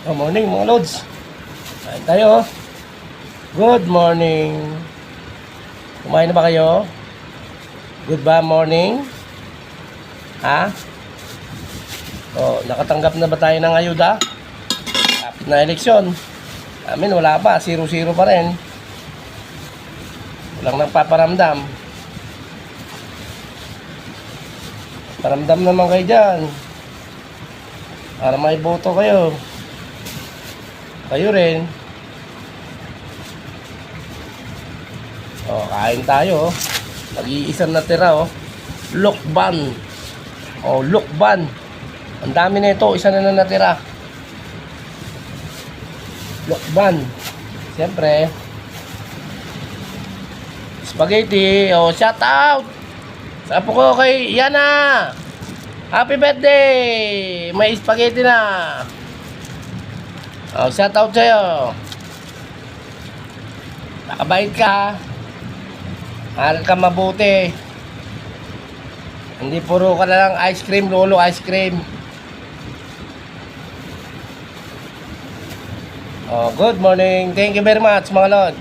Good morning mga lods. Kain tayo. Good morning. Kumain na ba kayo? Good ba morning? Ha? Nakatanggap na ba tayo ng ayuda? Kapit na eleksyon. Amin wala pa, 0-0 pa rin. Walang nagpaparamdam. Paramdam naman kayo dyan. Para may boto kayo. Kayo rin. Kain tayo. Nag-iisang natira. Lukban. Lukban. Ang dami na ito. Isa na natira. Lukban. Siyempre. Spaghetti. Shout out. Sapo ko kay Yana. Happy birthday. May spaghetti na. Shout out sa'yo. Nakabait ka. Mahal ka mabuti. Hindi puro ka na lang ice cream, lolo ice cream. Good morning. Thank you very much mga lord.